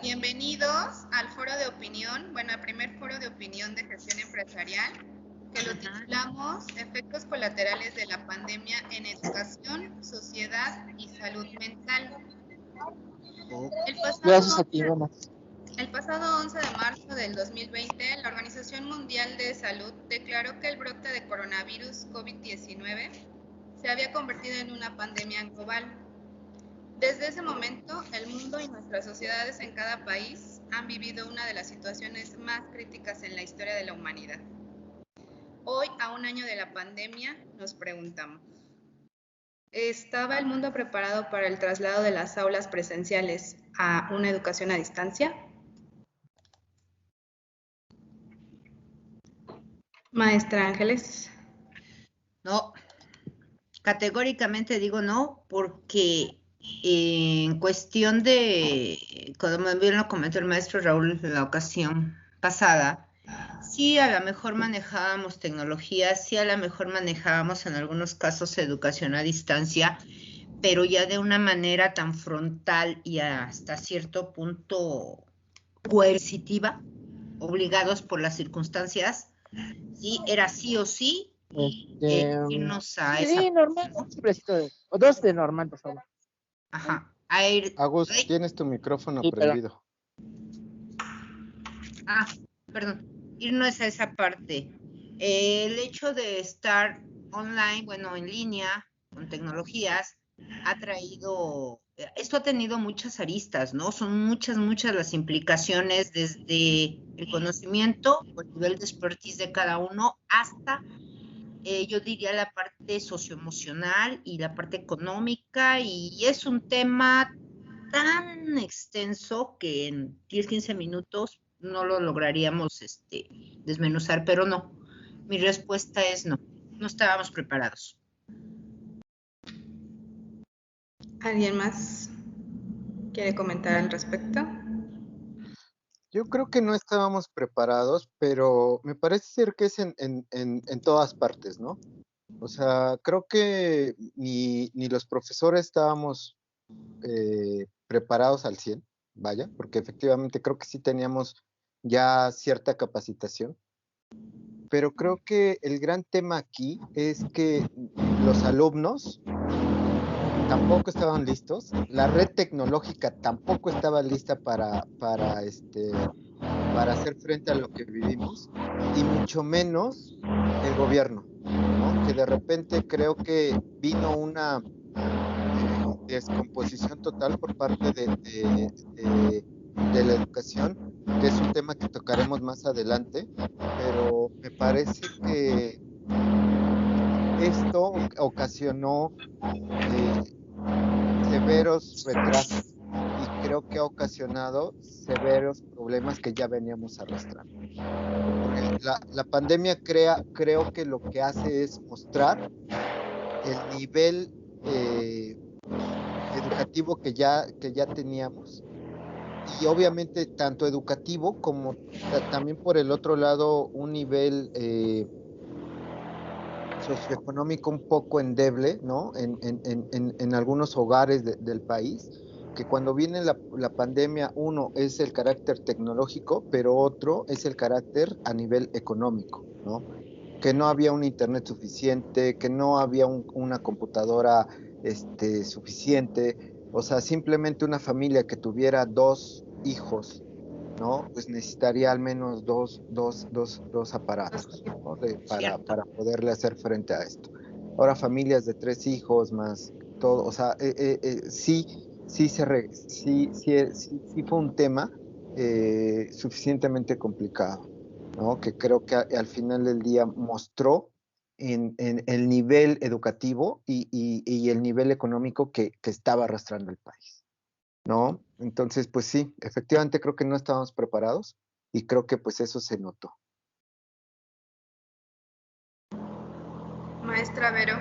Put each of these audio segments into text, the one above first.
Bienvenidos al foro de opinión, al primer foro de opinión de gestión empresarial, que lo titulamos Efectos colaterales de la pandemia en educación, sociedad y salud mental. El Gracias pasado, a ti, Ivana. el pasado 11 de marzo del 2020, la Organización Mundial de Salud declaró que el brote de coronavirus COVID-19 se había convertido en una pandemia global. Desde ese momento, el mundo y nuestras sociedades en cada país han vivido una de las situaciones más críticas en la historia de la humanidad. Hoy, a un año de la pandemia, nos preguntamos, ¿estaba el mundo preparado para el traslado de las aulas presenciales a una educación a distancia? Maestra Ángeles. No, categóricamente digo no, porque en cuestión de, como bien lo comentó el maestro Raúl en la ocasión pasada, sí a lo mejor manejábamos tecnología, sí a lo mejor manejábamos en algunos casos educación a distancia, pero ya de una manera tan frontal y hasta cierto punto coercitiva, obligados por las circunstancias, sí, era sí o sí, irnos a sí, esa... normal, un sobrecito o dos de normal, por favor. Ajá, a ir... Agus, ¿Rey? tienes tu micrófono Sí, prendido. Perdón, irnos a esa parte. El hecho de estar online, bueno, en línea, con tecnologías, ha traído, esto ha tenido muchas aristas, ¿no? Son muchas las implicaciones desde el conocimiento o el nivel de expertise de cada uno hasta, yo diría, la parte socioemocional y la parte económica, y es un tema tan extenso que en 10, 15 minutos no lo lograríamos desmenuzar, pero no. Mi respuesta es no. No estábamos preparados. ¿Alguien más quiere comentar al respecto? Yo creo que no estábamos preparados, pero me parece ser que es en todas partes, ¿no? O sea, creo que ni los profesores estábamos preparados al 100, vaya, porque efectivamente creo que sí teníamos ya cierta capacitación, pero creo que el gran tema aquí es que los alumnos tampoco estaban listos, la red tecnológica tampoco estaba lista para hacer frente a lo que vivimos, y mucho menos el gobierno, ¿no? Que de repente creo que vino una descomposición total por parte de la educación, que es un tema que tocaremos más adelante, pero me parece que esto ocasionó severos retrasos y creo que ha ocasionado severos problemas que ya veníamos arrastrando. Porque la pandemia creo que lo que hace es mostrar el nivel educativo que ya teníamos, y obviamente tanto educativo como también por el otro lado un nivel socioeconómico un poco endeble, ¿no? En algunos hogares del país, que cuando viene la pandemia, uno es el carácter tecnológico, pero otro es el carácter a nivel económico, ¿no? Que no había un internet suficiente, que no había una computadora suficiente, o sea, simplemente una familia que tuviera 2 hijos, ¿no? Pues necesitaría al menos dos aparatos, ¿no? Para poderle hacer frente a esto. Ahora familias de 3 hijos más todo, o sea, sí fue un tema suficientemente complicado, ¿no? Que creo que al final del día mostró en el nivel educativo y el nivel económico que estaba arrastrando el país, ¿no? Entonces, pues sí, efectivamente creo que no estábamos preparados y creo que pues eso se notó. Maestra Vero.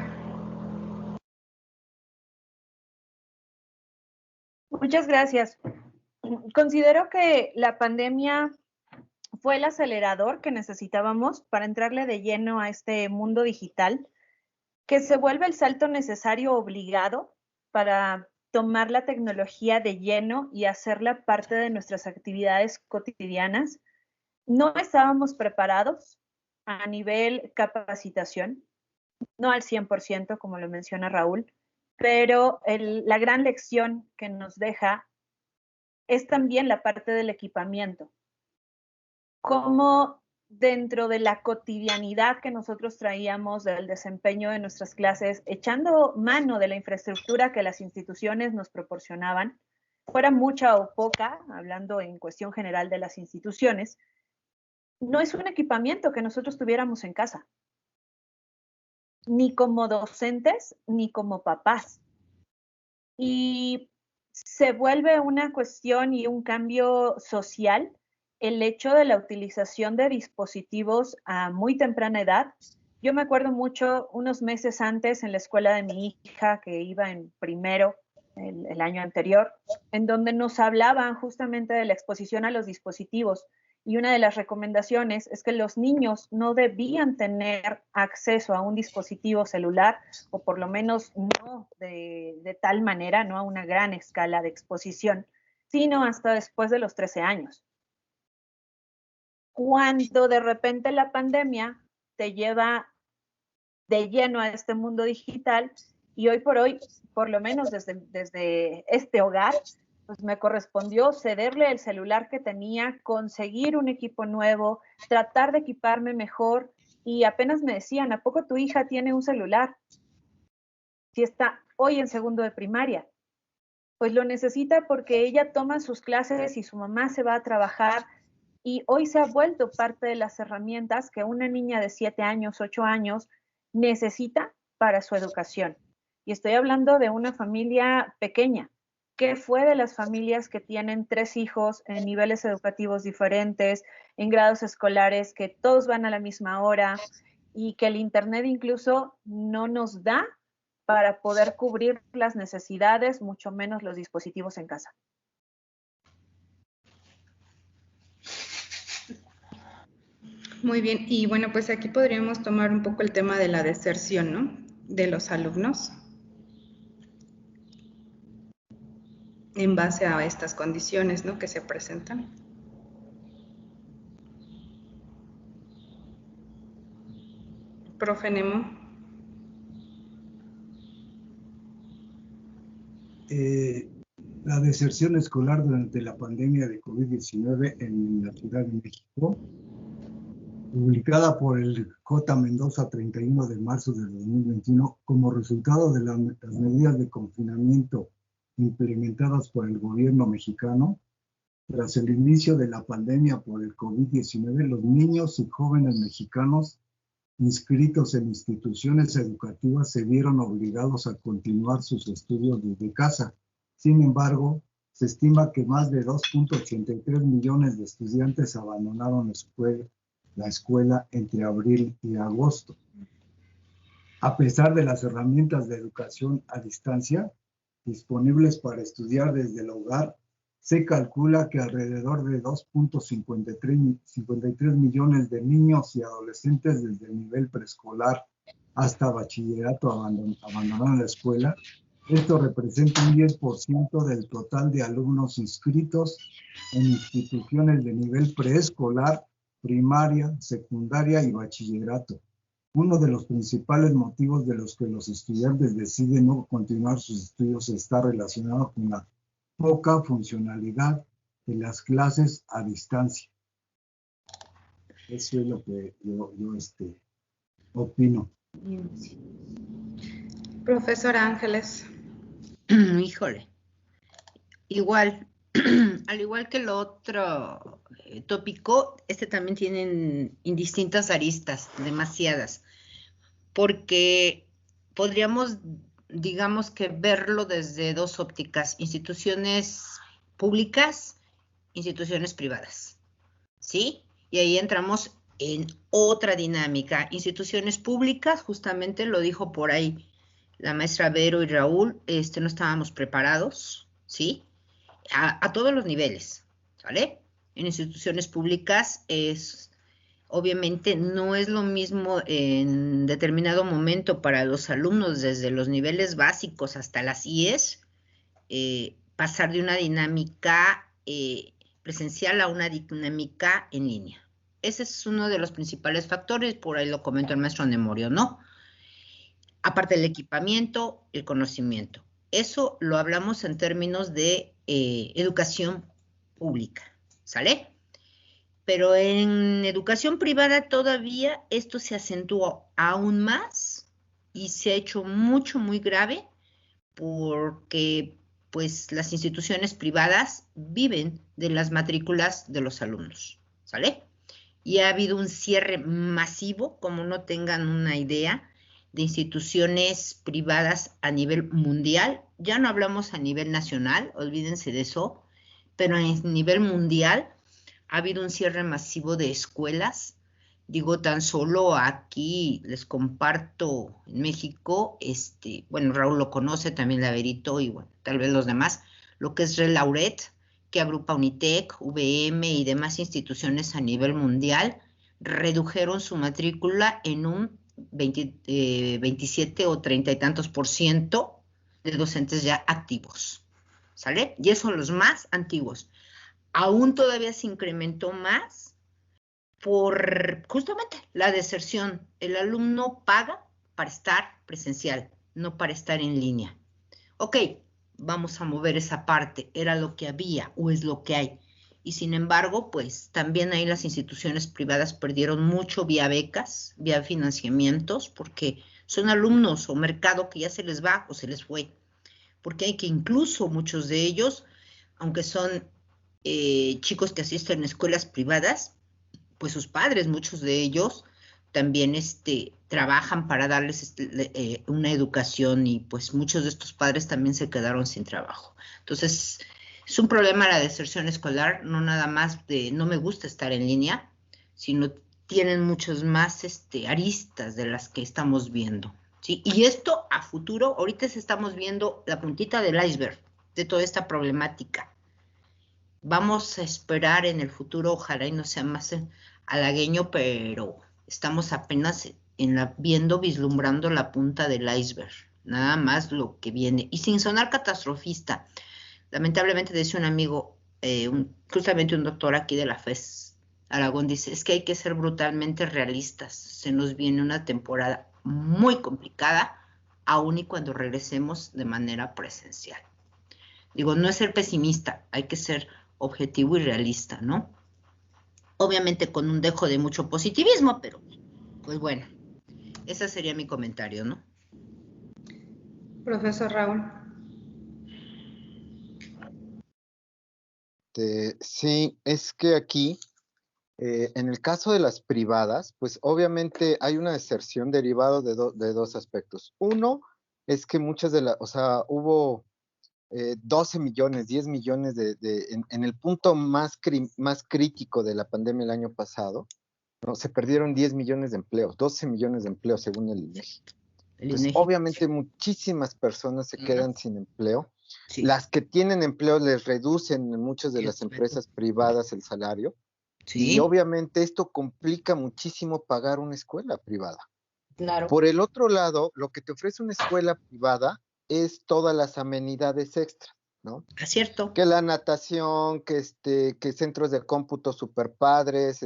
Muchas gracias. Considero que la pandemia fue el acelerador que necesitábamos para entrarle de lleno a este mundo digital, que se vuelve el salto necesario obligado para tomar la tecnología de lleno y hacerla parte de nuestras actividades cotidianas. No estábamos preparados a nivel capacitación, no al 100%, como lo menciona Raúl, pero la gran lección que nos deja es también la parte del equipamiento. Cómo dentro de la cotidianidad que nosotros traíamos del desempeño de nuestras clases, echando mano de la infraestructura que las instituciones nos proporcionaban, fuera mucha o poca, hablando en cuestión general de las instituciones, no es un equipamiento que nosotros tuviéramos en casa, ni como docentes, ni como papás. Y se vuelve una cuestión y un cambio social el hecho de la utilización de dispositivos a muy temprana edad. Yo me acuerdo mucho unos meses antes en la escuela de mi hija, que iba en primero el año anterior, en donde nos hablaban justamente de la exposición a los dispositivos. Y una de las recomendaciones es que los niños no debían tener acceso a un dispositivo celular, o por lo menos no de tal manera, no a una gran escala de exposición, sino hasta después de los 13 años. Cuando de repente la pandemia te lleva de lleno a este mundo digital, y hoy por hoy, por lo menos desde este hogar, pues me correspondió cederle el celular que tenía, conseguir un equipo nuevo, tratar de equiparme mejor, y apenas me decían, ¿a poco tu hija tiene un celular? Si está hoy en segundo de primaria. Pues lo necesita porque ella toma sus clases y su mamá se va a trabajar, y hoy se ha vuelto parte de las herramientas que una niña de 7 años, 8 años necesita para su educación. Y estoy hablando de una familia pequeña. ¿Qué fue de las familias que tienen 3 hijos en niveles educativos diferentes, en grados escolares, que todos van a la misma hora, y que el Internet incluso no nos da para poder cubrir las necesidades, mucho menos los dispositivos en casa? Muy bien, y bueno, pues aquí podríamos tomar un poco el tema de la deserción, ¿no? De los alumnos en base a estas condiciones, ¿no? Que se presentan. Profe Nemo. La deserción escolar durante la pandemia de COVID-19 en la Ciudad de México, publicada por el J. Mendoza 31 de marzo de 2021, como resultado de las medidas de confinamiento implementadas por el gobierno mexicano. Tras el inicio de la pandemia por el COVID-19, los niños y jóvenes mexicanos inscritos en instituciones educativas se vieron obligados a continuar sus estudios desde casa. Sin embargo, se estima que más de 2.83 millones de estudiantes abandonaron la escuela entre abril y agosto. A pesar de las herramientas de educación a distancia disponibles para estudiar desde el hogar, se calcula que alrededor de 2.53 millones de niños y adolescentes desde el nivel preescolar hasta bachillerato abandonaron la escuela. Esto representa un 10% del total de alumnos inscritos en instituciones de nivel preescolar, primaria, secundaria y bachillerato. Uno de los principales motivos de los que los estudiantes deciden no continuar sus estudios está relacionado con la poca funcionalidad de las clases a distancia. Eso es lo que yo opino. Profesora Ángeles. Híjole, igual, al igual que el otro tópico, este también tiene indistintas aristas, demasiadas, porque podríamos, digamos que verlo desde dos ópticas: instituciones públicas, instituciones privadas, ¿sí? Y ahí entramos en otra dinámica. Instituciones públicas, justamente lo dijo por ahí la maestra Vero y Raúl, no estábamos preparados, ¿sí? A todos los niveles, ¿vale? En instituciones públicas obviamente no es lo mismo en determinado momento para los alumnos desde los niveles básicos hasta las IES pasar de una dinámica presencial a una dinámica en línea. Ese es uno de los principales factores, por ahí lo comentó el maestro Nemorio, ¿no? Aparte del equipamiento, el conocimiento. Eso lo hablamos en términos de educación pública, ¿sale? Pero en educación privada todavía esto se acentuó aún más y se ha hecho muy grave porque pues las instituciones privadas viven de las matrículas de los alumnos, ¿sale? Y ha habido un cierre masivo, como no tengan una idea, de instituciones privadas a nivel mundial. Ya no hablamos a nivel nacional, olvídense de eso, pero a nivel mundial ha habido un cierre masivo de escuelas. Digo, tan solo aquí les comparto en México, bueno, Raúl lo conoce, también Laverito y bueno, tal vez los demás, lo que es Relauret, que agrupa Unitec, VM y demás instituciones a nivel mundial, redujeron su matrícula en un 27 o 30 y tantos % de docentes ya activos, ¿sale? Y esos son los más antiguos. Aún todavía se incrementó más por justamente la deserción. El alumno paga para estar presencial, no para estar en línea. Ok, vamos a mover esa parte, era lo que había o es lo que hay. Y sin embargo, pues también ahí las instituciones privadas perdieron mucho vía becas, vía financiamientos, porque son alumnos o mercado que ya se les va o se les fue. Porque hay que incluso muchos de ellos, aunque son chicos que asisten a escuelas privadas, pues sus padres, muchos de ellos, también trabajan para darles una educación y pues muchos de estos padres también se quedaron sin trabajo. Entonces, es un problema la deserción escolar, no nada más de no me gusta estar en línea, sino tienen muchos más aristas de las que estamos viendo, ¿sí? Y esto a futuro, ahorita estamos viendo la puntita del iceberg de toda esta problemática. Vamos a esperar en el futuro, ojalá y no sea más halagueño, pero estamos apenas vislumbrando la punta del iceberg, nada más lo que viene. Y sin sonar catastrofista, lamentablemente decía un amigo, justamente un doctor aquí de la FES Aragón, dice, es que hay que ser brutalmente realistas, se nos viene una temporada muy complicada, aun y cuando regresemos de manera presencial. Digo, no es ser pesimista, hay que ser objetivo y realista, ¿no? Obviamente con un dejo de mucho positivismo, pero pues bueno, ese sería mi comentario, ¿no? Profesor Raúl. Sí, es que aquí, en el caso de las privadas, pues obviamente hay una deserción derivada de dos aspectos. Uno es que muchas de las, o sea, hubo 12 millones, 10 millones en el punto más crítico de la pandemia el año pasado, ¿no? Se perdieron 10 millones de empleos, 12 millones de empleos según el INEGI. Entonces, obviamente muchísimas personas se quedan sin empleo. Sí. Las que tienen empleo les reducen en muchas de las empresas privadas el salario. Sí. Y obviamente esto complica muchísimo pagar una escuela privada. Claro. Por el otro lado, lo que te ofrece una escuela privada es todas las amenidades extras, ¿no? Es cierto. Que la natación, que centros de cómputo super padres,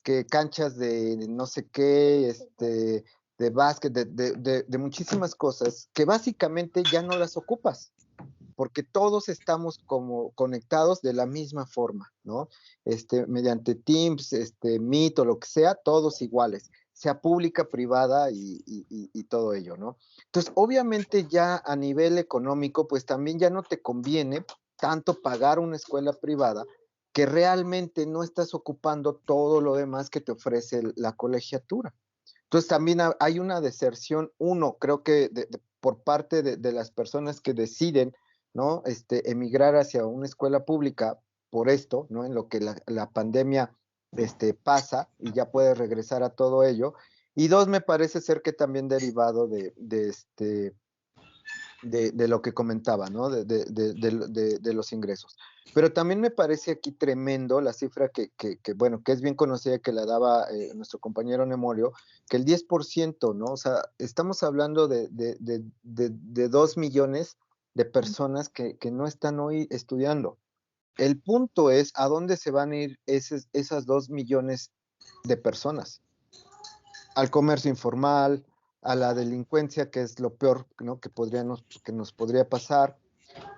que canchas de no sé qué, de básquet, de muchísimas cosas que básicamente ya no las ocupas, porque todos estamos como conectados de la misma forma, ¿no? Mediante Teams, Meet o lo que sea, todos iguales, sea pública, privada y todo ello, ¿no? Entonces, obviamente ya a nivel económico, pues también ya no te conviene tanto pagar una escuela privada que realmente no estás ocupando todo lo demás que te ofrece la colegiatura. Entonces también hay una deserción, creo que por parte de las personas que deciden, ¿no? Emigrar hacia una escuela pública por esto, ¿no? En lo que la pandemia pasa y ya puede regresar a todo ello. Y dos, me parece ser que también derivado de lo que comentaba, ¿no? De los ingresos. Pero también me parece aquí tremendo la cifra que es bien conocida, que la daba nuestro compañero Nemorio, que el 10%, ¿no? O sea, estamos hablando de 2 millones de personas que no están hoy estudiando. El punto es a dónde se van a ir esas 2 millones de personas. Al comercio informal, a la delincuencia, que es lo peor, ¿no?, que nos podría pasar.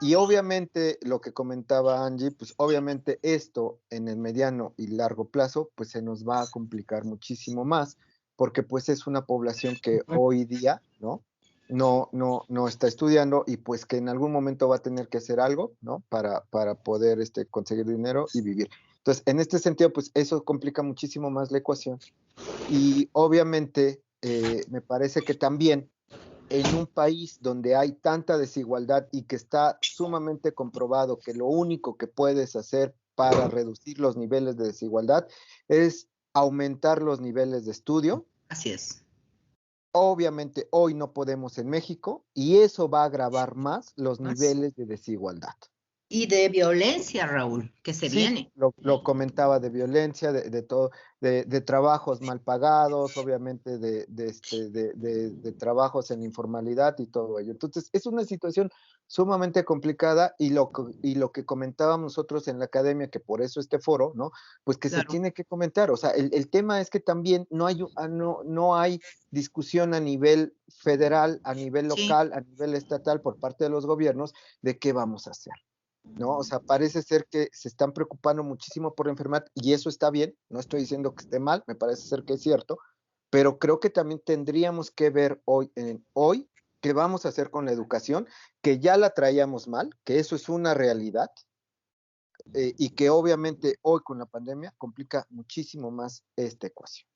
Y obviamente lo que comentaba Angie, pues obviamente esto en el mediano y largo plazo, pues se nos va a complicar muchísimo más, porque pues es una población que hoy día, ¿no? No está estudiando y pues que en algún momento va a tener que hacer algo, ¿no? Para poder conseguir dinero y vivir. Entonces, en este sentido, pues eso complica muchísimo más la ecuación. Y obviamente me parece que también en un país donde hay tanta desigualdad y que está sumamente comprobado que lo único que puedes hacer para reducir los niveles de desigualdad es aumentar los niveles de estudio. Así es. Obviamente hoy no podemos en México y eso va a agravar más los Más. niveles de desigualdad. Y de violencia, Raúl, que se Sí, viene. lo comentaba, de violencia, de todo, de trabajos mal pagados, obviamente de trabajos en informalidad y todo ello. Entonces, es una situación sumamente complicada y lo que comentábamos nosotros en la academia, que por eso este foro, ¿no? Pues que se Claro. tiene que comentar. O sea, el tema es que también no hay discusión a nivel federal, a nivel Sí. local, a nivel estatal por parte de los gobiernos de qué vamos a hacer, ¿no? O sea, parece ser que se están preocupando muchísimo por la enfermedad y eso está bien, no estoy diciendo que esté mal, me parece ser que es cierto, pero creo que también tendríamos que ver hoy qué vamos a hacer con la educación, que ya la traíamos mal, que eso es una realidad, y que obviamente hoy con la pandemia complica muchísimo más esta ecuación.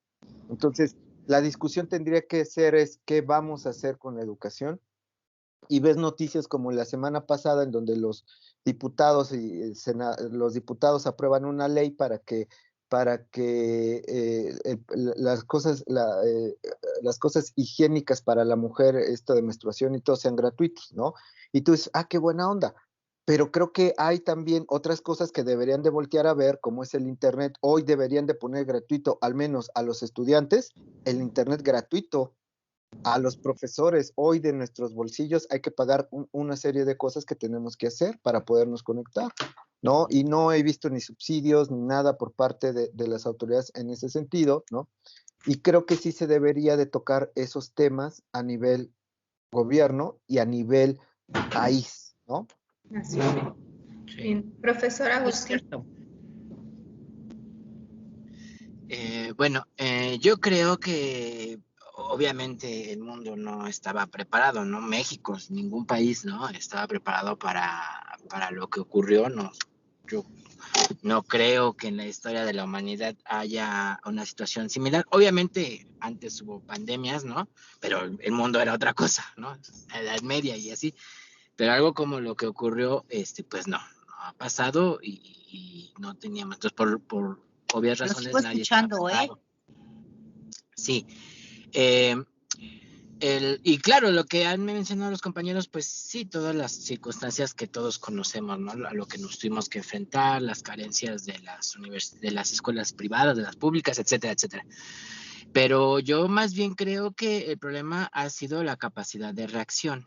Entonces, la discusión tendría que ser qué vamos a hacer con la educación. Y ves noticias como la semana pasada en donde los diputados los diputados aprueban una ley para que las cosas higiénicas para la mujer, esto de menstruación y todo, sean gratuitos, ¿no? Y tú dices, qué buena onda. Pero creo que hay también otras cosas que deberían de voltear a ver, como es el internet. Hoy deberían de poner gratuito, al menos a los estudiantes, el internet gratuito. A los profesores, hoy de nuestros bolsillos hay que pagar una serie de cosas que tenemos que hacer para podernos conectar, ¿no? Y no he visto ni subsidios ni nada por parte de las autoridades en ese sentido, ¿no? Y creo que sí se debería de tocar esos temas a nivel gobierno y a nivel país, ¿no? Así es. Bien. Profesor Es Agustín. cierto. Bueno, yo creo que obviamente el mundo no estaba preparado, ¿no? México, ningún país, ¿no? Estaba preparado para lo que ocurrió, ¿no? Yo no creo que en la historia de la humanidad haya una situación similar. Obviamente antes hubo pandemias, ¿no? Pero el mundo era otra cosa, ¿no? Edad Media y así. Pero algo como lo que ocurrió, pues no ha pasado y no teníamos. Entonces, por obvias Lo razones, sigo nadie estaba escuchando, preparado. Sí. Y claro, lo que han mencionado los compañeros, pues sí, todas las circunstancias que todos conocemos, ¿no? A lo que nos tuvimos que enfrentar, las carencias de las escuelas privadas, de las públicas, etcétera, etcétera. Pero yo más bien creo que el problema ha sido la capacidad de reacción.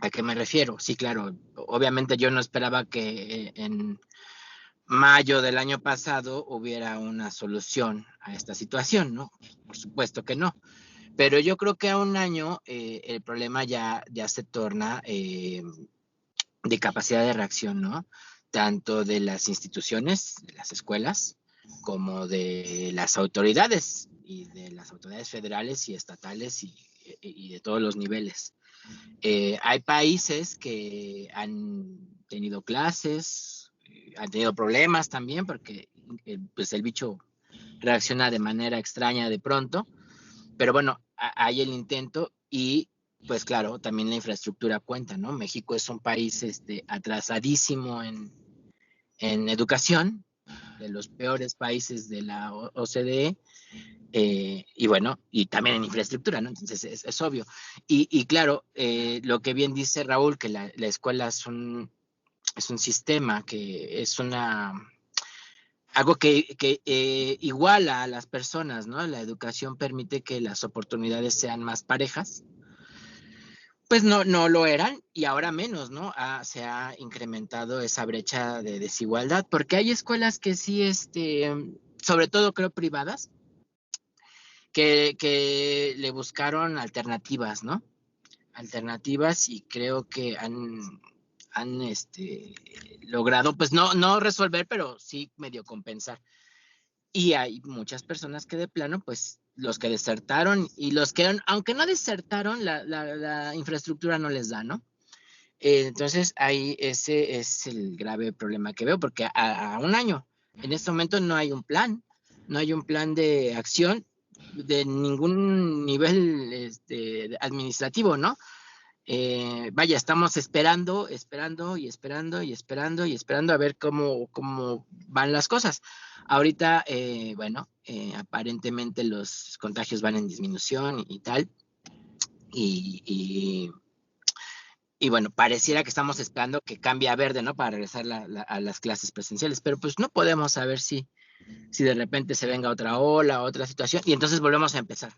¿A qué me refiero? Sí, claro, obviamente yo no esperaba que en mayo del año pasado hubiera una solución a esta situación, ¿no? Por supuesto que no. Pero yo creo que a un año el problema ya se torna de capacidad de reacción, ¿no? Tanto de las instituciones, de las escuelas, como de las autoridades, y de las autoridades federales y estatales y de todos los niveles. Hay países que han tenido clases, han tenido problemas también, porque pues el bicho reacciona de manera extraña de pronto, pero bueno, hay el intento y pues claro, también la infraestructura cuenta, ¿no? México es un país atrasadísimo en educación, de los peores países de la OCDE, y bueno, y también en infraestructura, ¿no? Entonces es obvio. Y claro, lo que bien dice Raúl, que la escuela es un sistema, que es algo que iguala a las personas, ¿no? La educación permite que las oportunidades sean más parejas. pues no lo eran y ahora menos, ¿no? Se ha incrementado esa brecha de desigualdad, porque hay escuelas que sí, sobre todo creo privadas, que le buscaron alternativas, ¿no? Alternativas y creo que han logrado, pues no resolver, pero sí medio compensar. Y hay muchas personas que de plano, pues los que desertaron y los que, aunque no desertaron, la infraestructura no les da, ¿no? Entonces ahí ese es el grave problema que veo, porque a un año, en este momento no hay un plan de acción de ningún nivel administrativo, ¿no? Vaya, estamos esperando a ver cómo van las cosas. Ahorita, aparentemente los contagios van en disminución y tal, y bueno, pareciera que estamos esperando que cambie a verde, ¿no? Para regresar a las clases presenciales, pero pues no podemos saber si de repente se venga otra ola, otra situación, y entonces volvemos a empezar.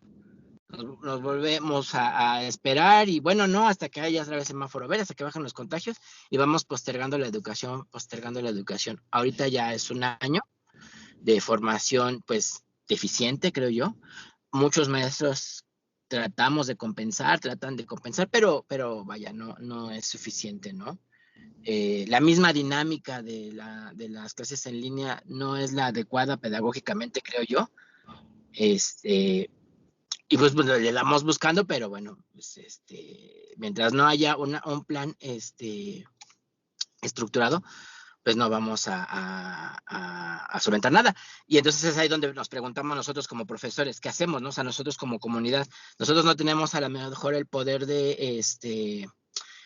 Nos volvemos a esperar y bueno, no, hasta que haya otra vez semáforo verde, hasta que bajen los contagios y vamos postergando la educación. Ahorita ya es un año de formación pues deficiente, creo yo. Muchos maestros tratan de compensar, pero vaya, no es suficiente, ¿no? La misma dinámica de las clases en línea no es la adecuada pedagógicamente, creo yo. Y pues le damos buscando, pero bueno, pues mientras no haya un plan estructurado, pues no vamos a solventar nada. Y entonces es ahí donde nos preguntamos nosotros como profesores, ¿qué hacemos, no? O sea, nosotros como comunidad, nosotros no tenemos a lo mejor el poder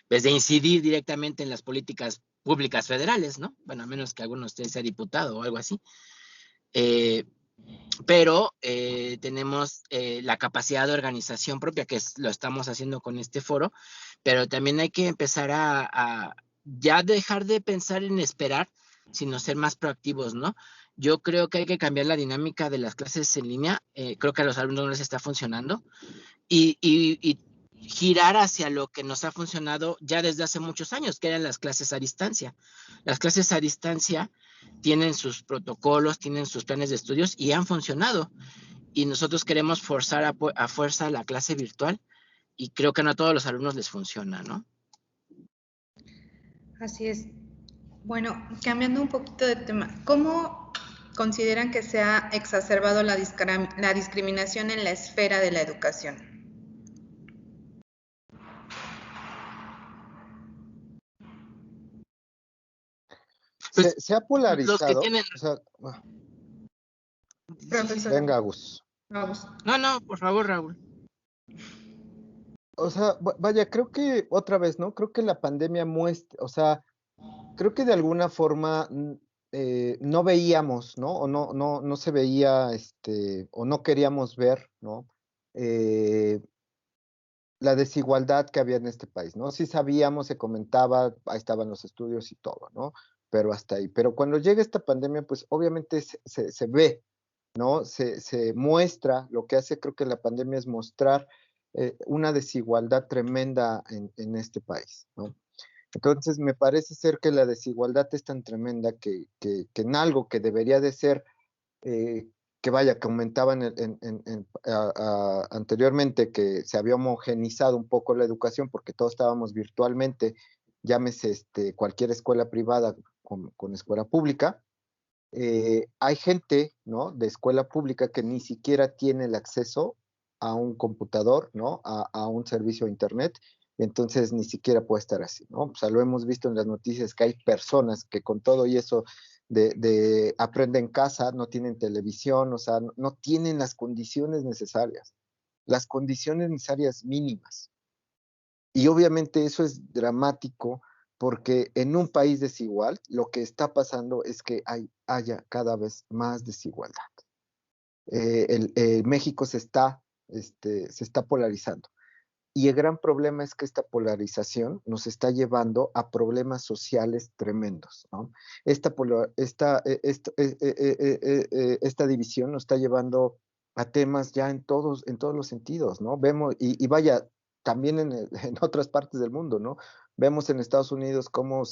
pues de incidir directamente en las políticas públicas federales, ¿no? Bueno, a menos que alguno de ustedes sea diputado o algo así. Pero tenemos la capacidad de organización propia, que lo estamos haciendo con este foro, pero también hay que empezar a ya dejar de pensar en esperar, sino ser más proactivos, ¿no? Yo creo que hay que cambiar la dinámica de las clases en línea, creo que a los alumnos no les está funcionando, y girar hacia lo que nos ha funcionado ya desde hace muchos años, que eran las clases a distancia. Las clases a distancia tienen sus protocolos, tienen sus planes de estudios y han funcionado. Y nosotros queremos forzar a fuerza la clase virtual y creo que no a todos los alumnos les funciona, ¿no? Así es. Bueno, cambiando un poquito de tema, ¿cómo consideran que se ha exacerbado la discriminación en la esfera de la educación? Pues, se ha polarizado. los que tienen... O sea, Profesor. venga, Gus. Vamos. No, por favor, Raúl. O sea, vaya, creo que otra vez, ¿no? Creo que la pandemia muestra, o sea, creo que de alguna forma no veíamos, ¿no? O no se veía, o no queríamos ver, ¿no? La desigualdad que había en este país, ¿no? Sí sabíamos, se comentaba, ahí estaban los estudios y todo, ¿no? Pero hasta ahí. Pero cuando llega esta pandemia, pues obviamente se ve, ¿no? Se muestra, lo que hace creo que la pandemia es mostrar una desigualdad tremenda en este país, ¿no? Entonces me parece ser que la desigualdad es tan tremenda que en algo que debería de ser, que vaya, que comentaban anteriormente, que se había homogenizado un poco la educación porque todos estábamos virtualmente, llámese cualquier escuela privada con escuela pública. Hay gente, ¿no? De escuela pública que ni siquiera tiene el acceso a un computador, ¿no? A un servicio de internet, entonces ni siquiera puede estar así, ¿no? O sea, lo hemos visto en las noticias que hay personas que con todo y eso de aprenden en casa, no tienen televisión, o sea, no tienen las condiciones necesarias mínimas. Y obviamente eso es dramático porque en un país desigual lo que está pasando es que haya cada vez más desigualdad. México se está polarizando. Y el gran problema es que esta polarización nos está llevando a problemas sociales tremendos, ¿no? Esta división nos está llevando a temas ya en todos los sentidos, ¿no? Vemos, y vaya, también en otras partes del mundo, ¿no? Vemos en Estados Unidos cómo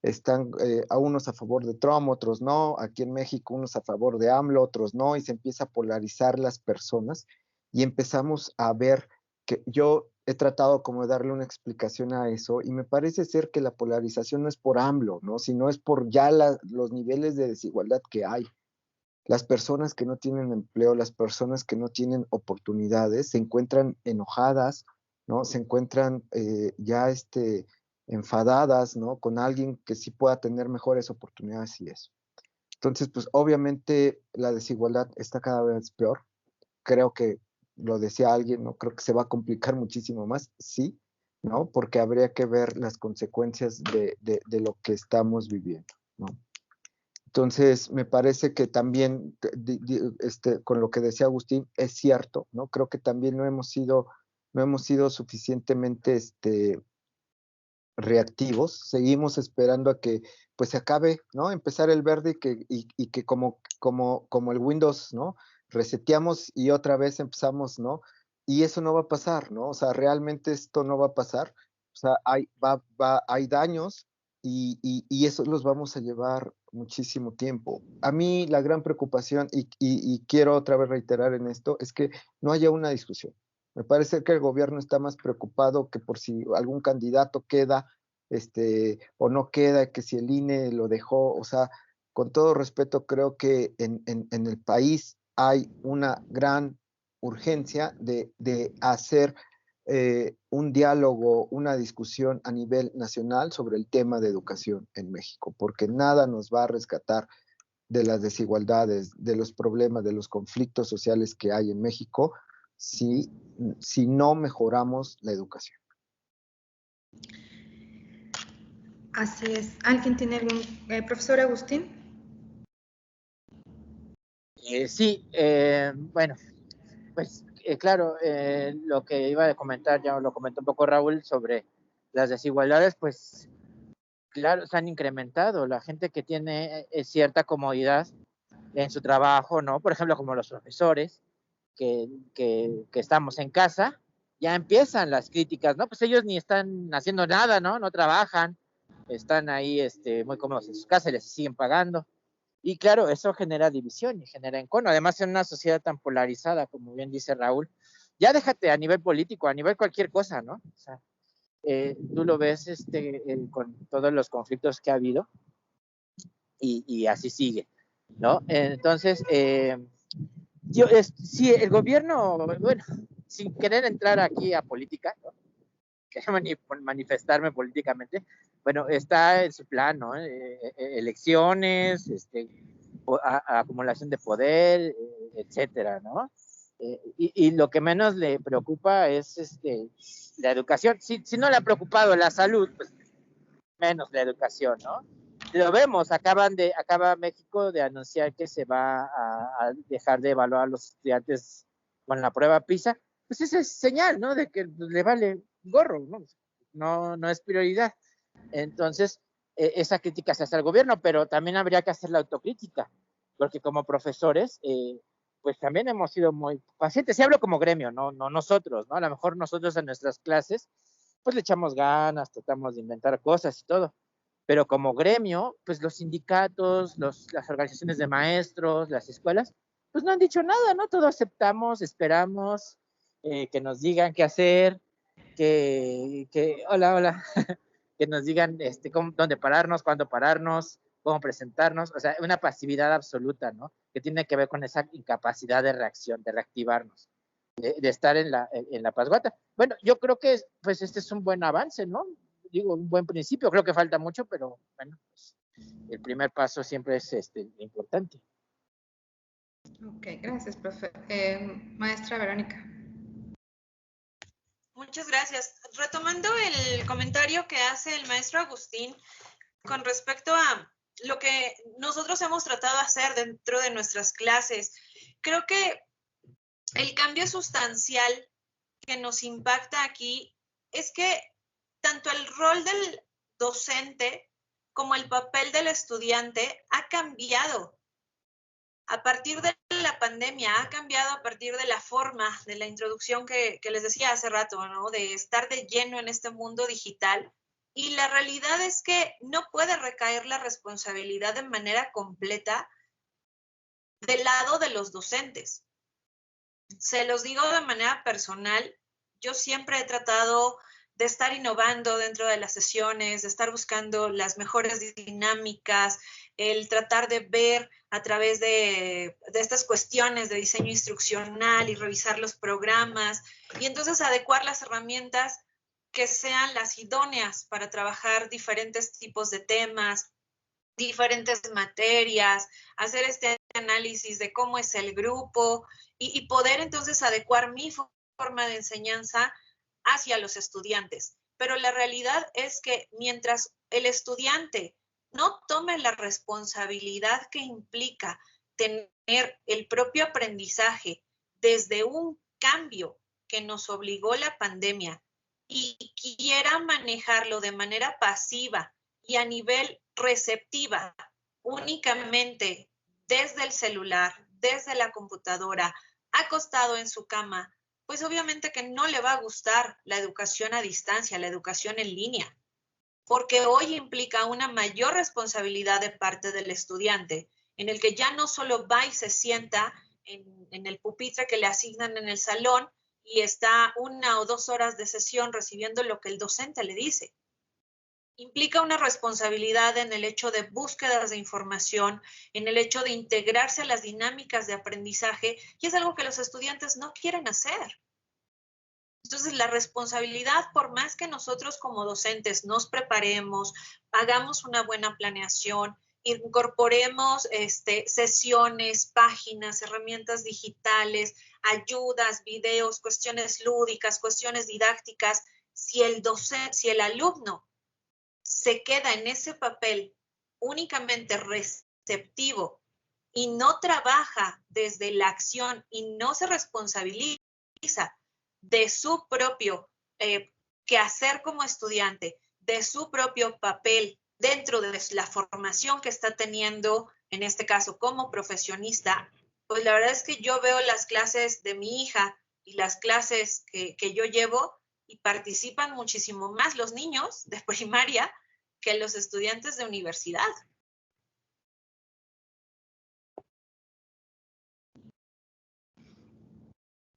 están a unos a favor de Trump, otros no. Aquí en México unos a favor de AMLO, otros no, y se empieza a polarizar las personas y empezamos a ver que yo he tratado como de darle una explicación a eso y me parece ser que la polarización no es por AMLO, ¿no? Sino es por ya los niveles de desigualdad que hay. Las personas que no tienen empleo, las personas que no tienen oportunidades, se encuentran enojadas, ¿no? Se encuentran ya enfadadas, ¿no? Con alguien que sí pueda tener mejores oportunidades y eso. Entonces, pues obviamente la desigualdad está cada vez peor. Creo que lo decía alguien, ¿no? Creo que se va a complicar muchísimo más, sí, ¿no? Porque habría que ver las consecuencias de lo que estamos viviendo, ¿no? Entonces, me parece que también, con lo que decía Agustín, es cierto, ¿no? Creo que también no hemos sido suficientemente reactivos, seguimos esperando a que pues se acabe, ¿no? Empezar el verde y que como el Windows, ¿no? Reseteamos y otra vez empezamos, ¿no? Y eso no va a pasar, ¿no? O sea, realmente esto no va a pasar. O sea, hay daños y eso los vamos a llevar muchísimo tiempo. A mí la gran preocupación, y quiero otra vez reiterar en esto, es que no haya una discusión. Me parece que el gobierno está más preocupado que por si algún candidato queda o no queda, que si el INE lo dejó. O sea, con todo respeto, creo que en el país hay una gran urgencia de hacer un diálogo, una discusión a nivel nacional sobre el tema de educación en México, porque nada nos va a rescatar de las desigualdades, de los problemas, de los conflictos sociales que hay en México, si no mejoramos la educación. Así es. ¿Alguien tiene algún, profesor Agustín? Sí, bueno, pues claro, lo que iba a comentar, ya lo comentó un poco Raúl, sobre las desigualdades, pues claro, se han incrementado. La gente que tiene cierta comodidad en su trabajo, ¿no? Por ejemplo, como los profesores, que estamos en casa, ya empiezan las críticas, ¿no? Pues ellos ni están haciendo nada, ¿no? No trabajan, están ahí muy cómodos en sus casas, les siguen pagando. Y claro, eso genera división y genera encono. Además, en una sociedad tan polarizada, como bien dice Raúl, ya déjate a nivel político, a nivel cualquier cosa, ¿no? O sea, tú lo ves con todos los conflictos que ha habido y así sigue, ¿no? Entonces, sí, el gobierno, bueno, sin querer entrar aquí a política, ¿no? Querer manifestarme políticamente, bueno, está en su plan, ¿no? Elecciones, acumulación de poder, etcétera, ¿no? Y lo que menos le preocupa es la educación. Si no le ha preocupado la salud, pues menos la educación, ¿no? Lo vemos, acaba México de anunciar que se va a dejar de evaluar a los estudiantes con la prueba PISA. Pues esa es señal, ¿no? De que le vale gorro, ¿no? No es prioridad. Entonces, esa crítica se hace al gobierno, pero también habría que hacer la autocrítica, porque como profesores, pues también hemos sido muy pacientes. Y hablo como gremio, no nosotros, ¿no? A lo mejor nosotros en nuestras clases, pues le echamos ganas, tratamos de inventar cosas y todo. Pero como gremio, pues los sindicatos, las organizaciones de maestros, las escuelas, pues no han dicho nada, ¿no? Todo aceptamos, esperamos que nos digan qué hacer, hola, que nos digan dónde pararnos, cuándo pararnos, cómo presentarnos, o sea, una pasividad absoluta, ¿no? Que tiene que ver con esa incapacidad de reacción, de reactivarnos, de estar en la pasguata. Bueno, yo creo que pues este es un buen avance, ¿no? Digo, un buen principio, creo que falta mucho, pero bueno, pues, el primer paso siempre es importante. Ok, gracias, profe. Maestra Verónica. Muchas gracias. Retomando el comentario que hace el maestro Agustín con respecto a lo que nosotros hemos tratado de hacer dentro de nuestras clases, creo que el cambio sustancial que nos impacta aquí es que tanto el rol del docente como el papel del estudiante ha cambiado. A partir de la pandemia ha cambiado a partir de la forma, de la introducción que les decía hace rato, ¿no? De estar de lleno en este mundo digital. Y la realidad es que no puede recaer la responsabilidad de manera completa del lado de los docentes. Se los digo de manera personal, yo siempre he tratado de estar innovando dentro de las sesiones, de estar buscando las mejores dinámicas, el tratar de ver a través de estas cuestiones de diseño instruccional y revisar los programas y entonces adecuar las herramientas que sean las idóneas para trabajar diferentes tipos de temas, diferentes materias, hacer este análisis de cómo es el grupo y poder entonces adecuar mi forma de enseñanza hacia los estudiantes. Pero la realidad es que mientras el estudiante no tome la responsabilidad que implica tener el propio aprendizaje desde un cambio que nos obligó la pandemia y quiera manejarlo de manera pasiva y a nivel receptiva, únicamente desde el celular, desde la computadora, acostado en su cama, pues obviamente que no le va a gustar la educación a distancia, la educación en línea, porque hoy implica una mayor responsabilidad de parte del estudiante, en el que ya no solo va y se sienta en el pupitre que le asignan en el salón y está 1 o 2 horas de sesión recibiendo lo que el docente le dice. Implica una responsabilidad en el hecho de búsquedas de información, en el hecho de integrarse a las dinámicas de aprendizaje, y es algo que los estudiantes no quieren hacer. Entonces, la responsabilidad, por más que nosotros como docentes nos preparemos, hagamos una buena planeación, incorporemos sesiones, páginas, herramientas digitales, ayudas, videos, cuestiones lúdicas, cuestiones didácticas, si el alumno se queda en ese papel únicamente receptivo y no trabaja desde la acción y no se responsabiliza de su propio quehacer como estudiante, de su propio papel dentro de la formación que está teniendo, en este caso como profesionista, pues la verdad es que yo veo las clases de mi hija y las clases que yo llevo y participan muchísimo más los niños de primaria que los estudiantes de universidad.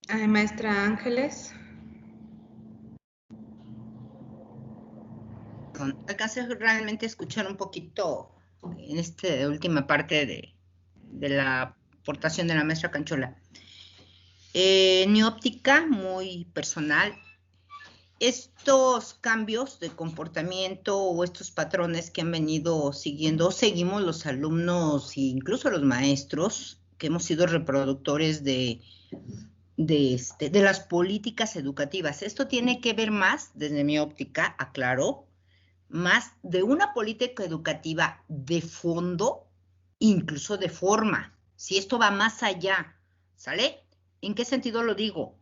Ay, maestra Ángeles. Alcancé realmente a escuchar un poquito en esta última parte de la aportación de la maestra Canchola. En mi óptica muy personal, estos cambios de comportamiento o estos patrones que han venido siguiendo, seguimos los alumnos e incluso los maestros, que hemos sido reproductores de las políticas educativas. Esto tiene que ver más, desde mi óptica, aclaro, más de una política educativa de fondo, incluso de forma. Si esto va más allá, ¿sale? ¿En qué sentido lo digo?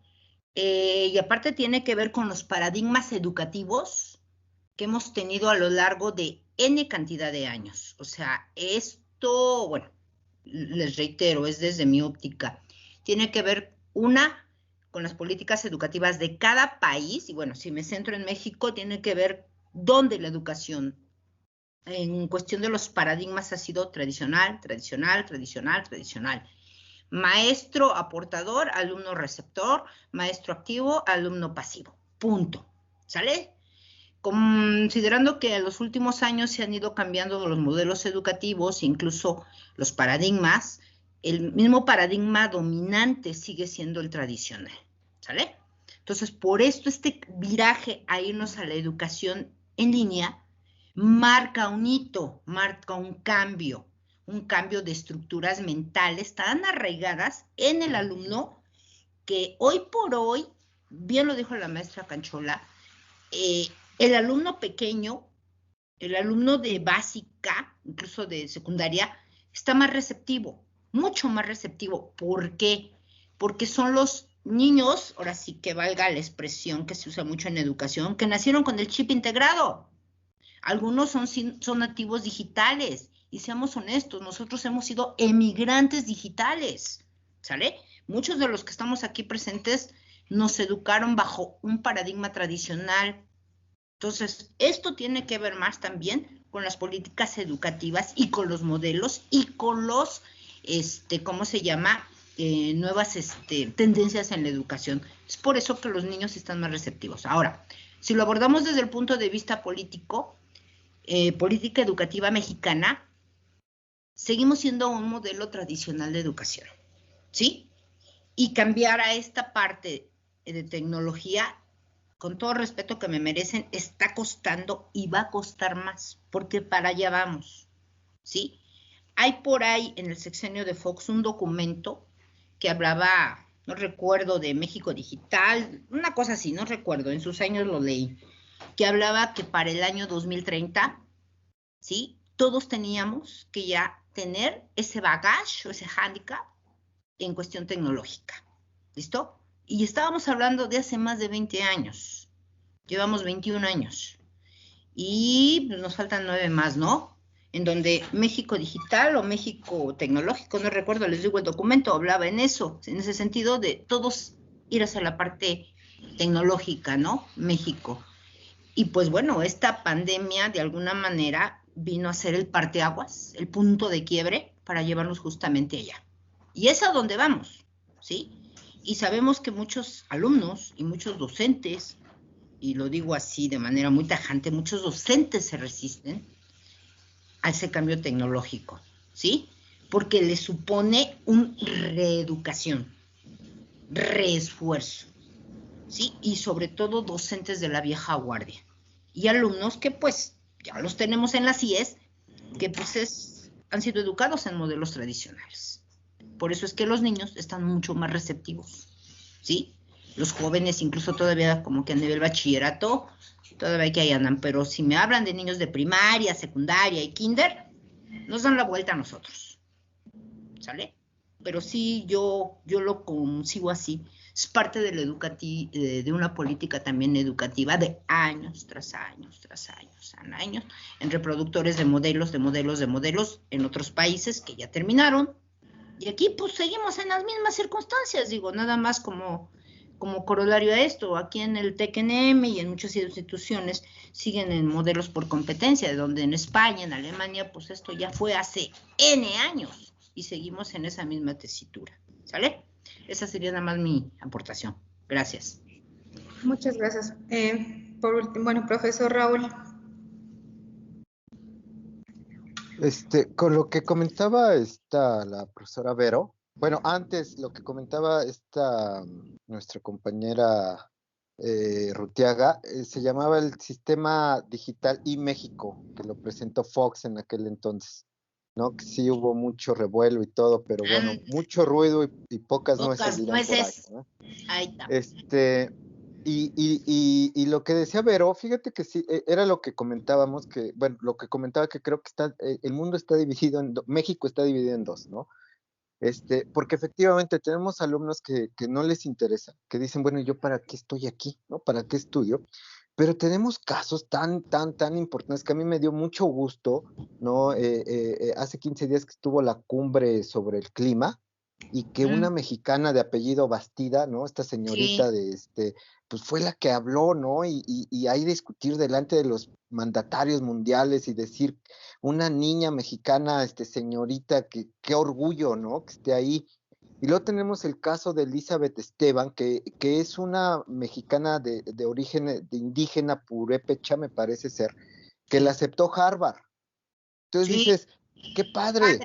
Y aparte tiene que ver con los paradigmas educativos que hemos tenido a lo largo de N cantidad de años. O sea, esto, bueno, les reitero, es desde mi óptica. Tiene que ver, una, con las políticas educativas de cada país, y bueno, si me centro en México, tiene que ver dónde la educación, en cuestión de los paradigmas, ha sido tradicional, tradicional, tradicional, tradicional. Maestro aportador, alumno receptor, maestro activo, alumno pasivo. Punto. ¿Sale? Considerando que en los últimos años se han ido cambiando los modelos educativos, incluso los paradigmas, el mismo paradigma dominante sigue siendo el tradicional. ¿Sale? Entonces, por esto este viraje a irnos a la educación en línea marca un hito, marca un cambio de estructuras mentales tan arraigadas en el alumno que hoy por hoy, bien lo dijo la maestra Canchola, el alumno pequeño, el alumno de básica, incluso de secundaria, está más receptivo, mucho más receptivo. ¿Por qué? Porque son los niños, ahora sí que valga la expresión que se usa mucho en educación, que nacieron con el chip integrado. Algunos son nativos digitales. Y seamos honestos, nosotros hemos sido emigrantes digitales. ¿sale? Muchos de los que estamos aquí presentes nos educaron bajo un paradigma tradicional. Entonces, esto tiene que ver más también con las políticas educativas y con los modelos y con los, ¿cómo se llama? Nuevas tendencias en la educación. Es por eso que los niños están más receptivos. Ahora, si lo abordamos desde el punto de vista político, política educativa mexicana, seguimos siendo un modelo tradicional de educación, ¿sí? Y cambiar a esta parte de tecnología, con todo el respeto que me merecen, está costando y va a costar más, porque para allá vamos, ¿sí? Hay por ahí en el sexenio de Fox un documento que hablaba, no recuerdo, de México Digital, una cosa así, no recuerdo, en sus años lo leí, que hablaba que para el año 2030, ¿sí? Todos teníamos que ya tener ese bagaje o ese hándicap en cuestión tecnológica, ¿listo? Y estábamos hablando de hace más de 20 años, llevamos 21 años, y nos faltan 9 más, ¿no? En donde México Digital o México Tecnológico, no recuerdo, les digo, el documento hablaba en eso, en ese sentido de todos ir hacia la parte tecnológica, ¿no? México. Y pues bueno, esta pandemia de alguna manera vino a ser el parteaguas, el punto de quiebre para llevarnos justamente allá. Y es a donde vamos, ¿sí? Y sabemos que muchos alumnos y muchos docentes, y lo digo así de manera muy tajante, muchos docentes se resisten a ese cambio tecnológico, ¿sí? Porque le supone un reeducación, reesfuerzo, ¿sí? Y sobre todo docentes de la vieja guardia. Y alumnos que pues ya los tenemos en las IES, que pues han sido educados en modelos tradicionales. Por eso es que los niños están mucho más receptivos, ¿sí? Los jóvenes incluso todavía como que a nivel bachillerato, todavía que ahí andan, pero si me hablan de niños de primaria, secundaria y kinder, nos dan la vuelta a nosotros, ¿sale? Pero sí, yo lo consigo así. Es parte de la de una política también educativa de años tras años, tras años, años, en reproductores de modelos en otros países que ya terminaron. Y aquí pues seguimos en las mismas circunstancias, digo, nada más como corolario a esto. Aquí en el TECNM y en muchas instituciones siguen en modelos por competencia, de donde en España, en Alemania, pues esto ya fue hace N años y seguimos en esa misma tesitura, ¿sale? Esa sería nada más mi aportación. Gracias. Muchas gracias. Por último, bueno, profesor Raúl. Con lo que comentaba la profesora Vero, bueno, antes lo que comentaba nuestra compañera Rutiaga, se llamaba el Sistema Digital y México, que lo presentó Fox en aquel entonces, ¿no? Que sí hubo mucho revuelo y todo, pero bueno, mucho ruido y pocas nueces dirán por ahí, ¿no? Ahí está. Y lo que decía Vero, fíjate que sí, era lo que comentábamos, lo que comentaba que creo que el mundo está dividido México está dividido en dos, ¿no? Porque efectivamente tenemos alumnos que no les interesa, que dicen, bueno, ¿yo para qué estoy aquí? ¿No? ¿Para qué estudio? Pero tenemos casos tan importantes que a mí me dio mucho gusto, ¿no? Hace 15 días que estuvo la cumbre sobre el clima, y que una mexicana de apellido Bastida, ¿no? Esta señorita pues fue la que habló, ¿no? Y ahí discutir delante de los mandatarios mundiales y decir, una niña mexicana, señorita, qué orgullo, ¿no? Que esté ahí. Y luego tenemos el caso de Elizabeth Esteban, que es una mexicana de origen de indígena purépecha, me parece ser, que la aceptó Harvard. Entonces dices, qué padre.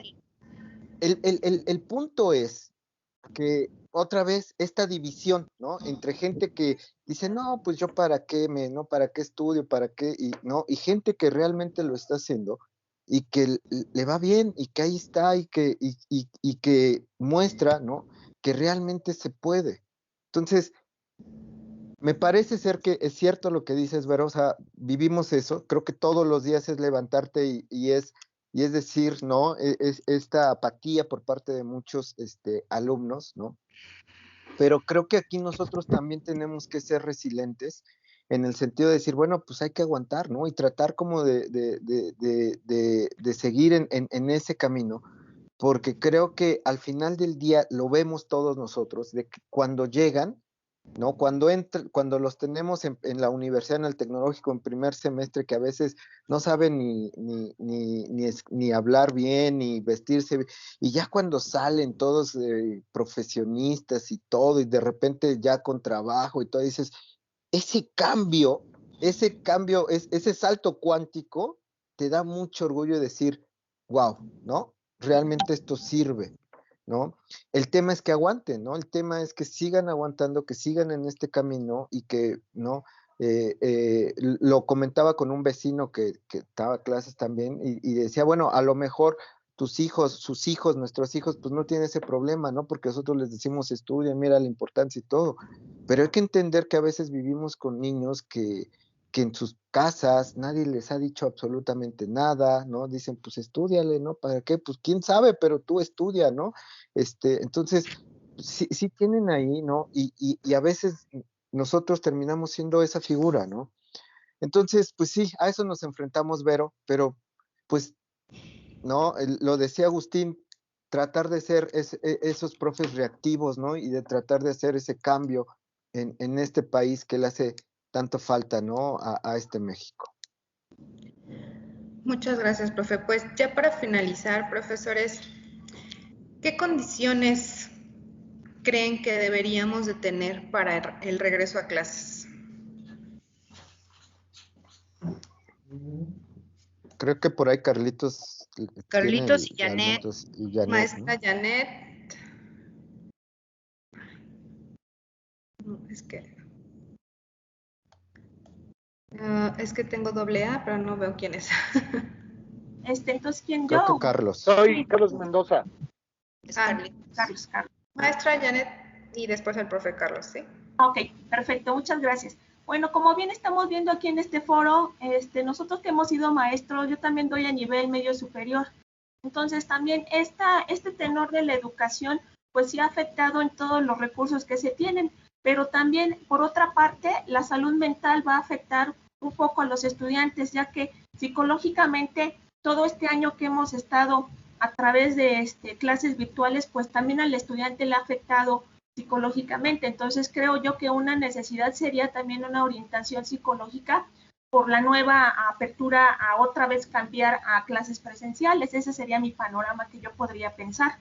El punto es que otra vez esta división, ¿no? Entre gente que dice, no, pues yo para qué ¿no? ¿Para qué estudio? ¿Para qué? Y gente que realmente lo está haciendo y que le va bien y que ahí está y que muestra, ¿no? Que realmente se puede. Entonces, me parece ser que es cierto lo que dices, Vero, o sea, vivimos eso, creo que todos los días es levantarte y es decir, ¿no? Es esta apatía por parte de muchos alumnos, ¿no? Pero creo que aquí nosotros también tenemos que ser resilientes en el sentido de decir, bueno, pues hay que aguantar, ¿no? Y tratar como de seguir en ese camino, porque creo que al final del día lo vemos todos nosotros, de que cuando llegan, ¿no? Cuando los tenemos en la universidad, en el tecnológico, en primer semestre, que a veces no saben ni hablar bien, ni vestirse bien, y ya cuando salen todos profesionistas y todo, y de repente ya con trabajo y todo, dices, ese cambio, ese salto cuántico, te da mucho orgullo decir, wow, ¿no? Realmente esto sirve, ¿no? El tema es que aguanten, ¿no? El tema es que sigan aguantando, que sigan en este camino y que, ¿no? Lo comentaba con un vecino que daba clases también y decía, bueno, a lo mejor tus hijos, sus hijos, nuestros hijos, pues no tienen ese problema, ¿no? Porque nosotros les decimos estudia, mira la importancia y todo, pero hay que entender que a veces vivimos con niños que en sus casas nadie les ha dicho absolutamente nada, ¿no? Dicen, pues estúdiale, ¿no? ¿Para qué? Pues quién sabe, pero tú estudia, ¿no? Entonces, sí tienen ahí, ¿no? Y a veces nosotros terminamos siendo esa figura, ¿no? Entonces, pues sí, a eso nos enfrentamos, Vero, pero pues, ¿no? Lo decía Agustín, tratar de ser esos profes reactivos, ¿no? Y de tratar de hacer ese cambio en este país que le hace tanto falta, ¿no? A este México. Muchas gracias, profe. Pues ya para finalizar, profesores, ¿qué condiciones creen que deberíamos de tener para el regreso a clases? Creo que por ahí Carlitos Carlitos y tiene Janet. argumentos y Janet, Maestra ¿no? Janet. No, es que tengo doble A, pero no veo quién es. Entonces, ¿quién Creo que yo? Carlos. Soy Carlos Mendoza. Es Ah, Carlitos. Carlos. Maestra Janet y después el profe Carlos, ¿sí? Ok, perfecto, muchas gracias. Bueno, como bien estamos viendo aquí en este foro, nosotros que hemos sido maestros, yo también doy a nivel medio superior. Entonces, también este tenor de la educación, pues sí ha afectado en todos los recursos que se tienen, pero también, por otra parte, la salud mental va a afectar un poco a los estudiantes, ya que psicológicamente todo este año que hemos estado a través de clases virtuales, pues también al estudiante le ha afectado psicológicamente. Entonces creo yo que una necesidad sería también una orientación psicológica por la nueva apertura a otra vez cambiar a clases presenciales. Ese sería mi panorama que yo podría pensar.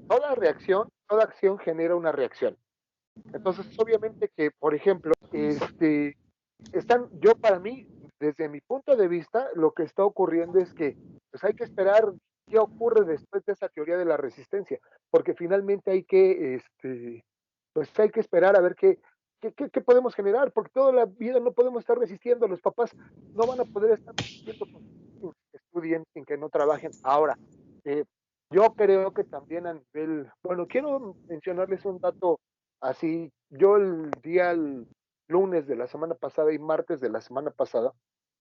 toda acción genera una reacción. Entonces, obviamente que, por ejemplo, yo para mí, desde mi punto de vista, lo que está ocurriendo es que pues hay que esperar qué ocurre después de esa teoría de la resistencia, porque finalmente pues hay que esperar a ver qué podemos generar, porque toda la vida no podemos estar resistiendo, los papás no van a poder estar resistiendo sin que estudien, sin que no trabajen. Ahora, yo creo que también a nivel, bueno, quiero mencionarles un dato así, yo el lunes de la semana pasada y martes de la semana pasada,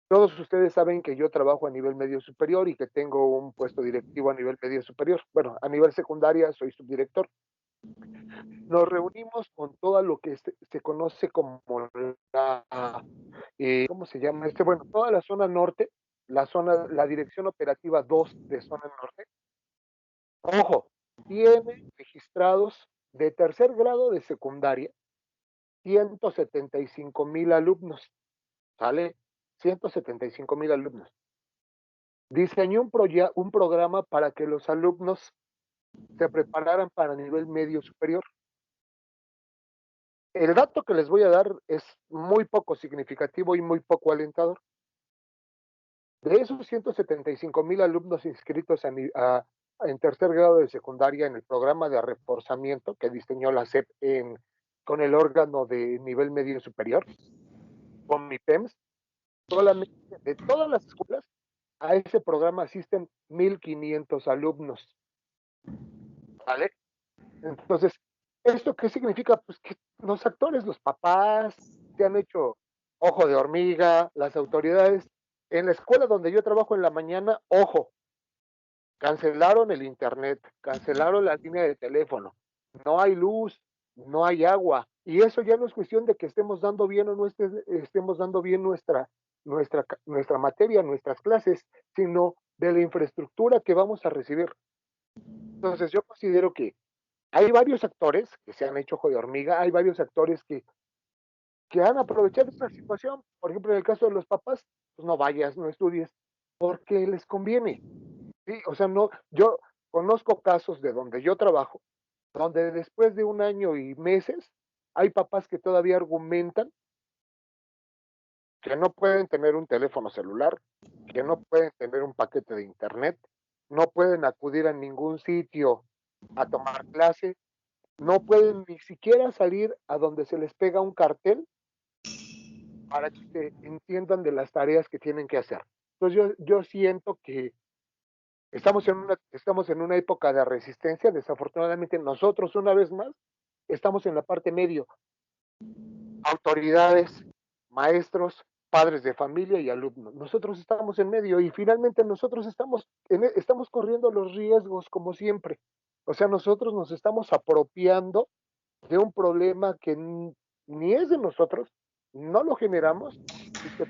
todos ustedes saben que yo trabajo a nivel medio superior y que tengo un puesto directivo a nivel medio superior. Bueno, a nivel secundaria soy subdirector. Nos reunimos con todo lo que se conoce como ¿cómo se llama? Bueno, toda la zona norte, la dirección operativa 2 de zona norte. Ojo, tiene registrados de tercer grado de secundaria 175,000 alumnos, ¿sale? 175,000 alumnos. Diseñó un programa para que los alumnos se prepararan para nivel medio superior. El dato que les voy a dar es muy poco significativo y muy poco alentador. De esos 175,000 alumnos inscritos en tercer grado de secundaria en el programa de reforzamiento que diseñó la SEP con el órgano de nivel medio superior, con MIPEMS, solamente de todas las escuelas, a ese programa asisten 1,500 alumnos. ¿Vale? Entonces, ¿esto qué significa? Pues que los actores, los papás, se han hecho ojo de hormiga, las autoridades. En la escuela donde yo trabajo en la mañana, ojo, cancelaron el internet, cancelaron la línea de teléfono, no hay luz, no hay agua, y eso ya no es cuestión de que estemos dando bien o no estemos dando bien nuestra materia, nuestras clases, sino de la infraestructura que vamos a recibir. Entonces yo considero que hay varios actores que se han hecho ojo de hormiga, hay varios actores que han aprovechado esta situación. Por ejemplo, en el caso de los papás, pues no vayas, no estudies, porque les conviene. Sí, o sea, no, yo conozco casos de donde yo trabajo, donde después de 1 año y meses, hay papás que todavía argumentan que no pueden tener un teléfono celular, que no pueden tener un paquete de internet, no pueden acudir a ningún sitio a tomar clase, no pueden ni siquiera salir a donde se les pega un cartel para que se entiendan de las tareas que tienen que hacer. Entonces yo siento que estamos en una época de resistencia. Desafortunadamente nosotros, una vez más, estamos en la parte medio. Autoridades, maestros, padres de familia y alumnos. Nosotros estamos en medio y finalmente nosotros estamos corriendo los riesgos como siempre. O sea, nosotros nos estamos apropiando de un problema que ni es de nosotros, no lo generamos y que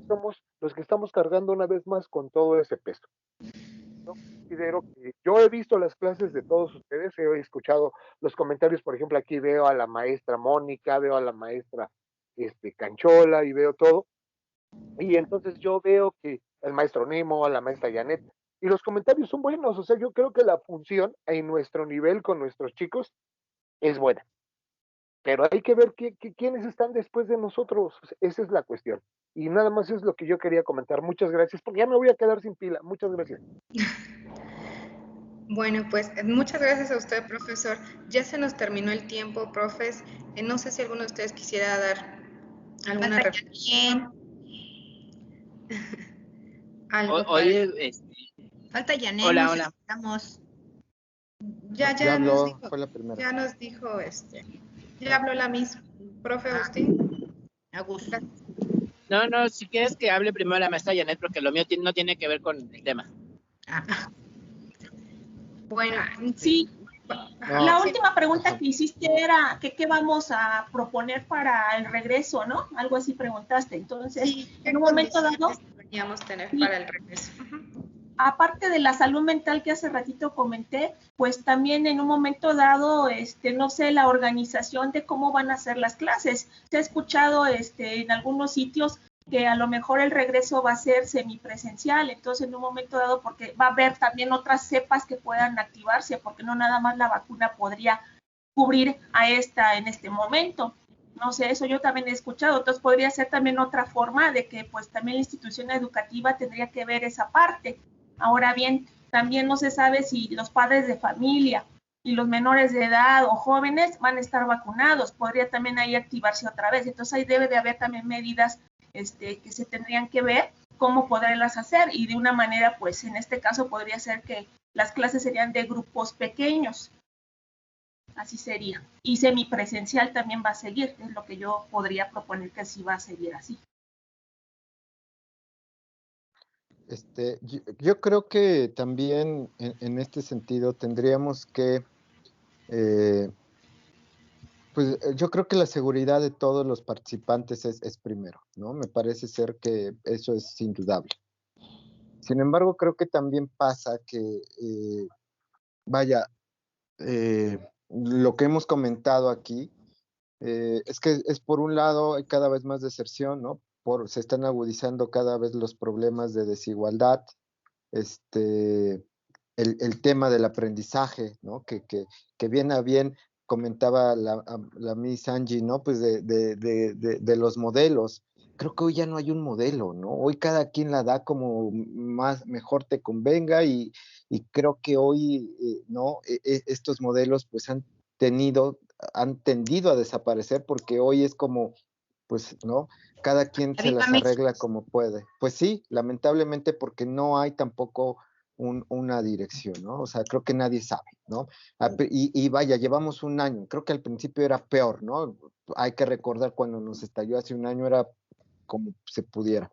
somos los que estamos cargando una vez más con todo ese peso. Yo considero que yo he visto las clases de todos ustedes, he escuchado los comentarios, por ejemplo, aquí veo a la maestra Mónica, veo a la maestra Canchola y veo todo, y entonces yo veo que el maestro Nemo, a la maestra Janet, y los comentarios son buenos. O sea, yo creo que la función en nuestro nivel con nuestros chicos es buena, pero hay que ver quiénes están después de nosotros. Esa es la cuestión. Y nada más es lo que yo quería comentar. Muchas gracias, porque ya me voy a quedar sin pila. Muchas gracias. Bueno, pues muchas gracias a usted, profesor. Ya se nos terminó el tiempo, profes. No sé si alguno de ustedes quisiera dar alguna reflexión. Oye, Falta Janet. Hola. Estamos. Ya habló, nos dijo, fue la primera. ya nos dijo, ya habló la misma, profe Agustín. Augusto. No, si quieres que hable primero la maestra Janet, porque lo mío no tiene que ver con el tema. Bueno, sí. La última pregunta que hiciste era que qué vamos a proponer para el regreso, ¿no? Algo así preguntaste. Entonces, sí, en un momento dado, deberíamos tener para el regreso. Aparte de la salud mental que hace ratito comenté, pues también en un momento dado, no sé, la organización de cómo van a ser las clases. Se ha escuchado en algunos sitios que a lo mejor el regreso va a ser semipresencial, entonces en un momento dado, porque va a haber también otras cepas que puedan activarse, porque no nada más la vacuna podría cubrir a esta en este momento. No sé, eso yo también he escuchado, entonces podría ser también otra forma de que pues también la institución educativa tendría que ver esa parte. Ahora bien, también no se sabe si los padres de familia y los menores de edad o jóvenes van a estar vacunados, podría también ahí activarse otra vez, entonces ahí debe de haber también medidas que se tendrían que ver cómo poderlas hacer, y de una manera, pues en este caso podría ser que las clases serían de grupos pequeños, así sería, y semipresencial también va a seguir, es lo que yo podría proponer que sí va a seguir así. Yo creo que también en este sentido tendríamos que, pues yo creo que la seguridad de todos los participantes es primero, ¿no? Me parece ser que eso es indudable. Sin embargo, creo que también pasa que, lo que hemos comentado aquí, es que es por un lado hay cada vez más deserción, ¿no? Se están agudizando cada vez los problemas de desigualdad, el tema del aprendizaje, ¿no? Que bien a bien comentaba la Miss Angie, ¿no? Pues de los modelos. Creo que hoy ya no hay un modelo, ¿no? Hoy cada quien la da como mejor te convenga, y creo que hoy, ¿no? Estos modelos pues han tendido a desaparecer, porque hoy es como, pues, ¿no? Cada quien se las arregla como puede. Pues sí, lamentablemente, porque no hay tampoco una dirección, ¿no? O sea, creo que nadie sabe, ¿no? Y vaya, llevamos un año, creo que al principio era peor, ¿no? Hay que recordar cuando nos estalló hace un año, era como se pudiera.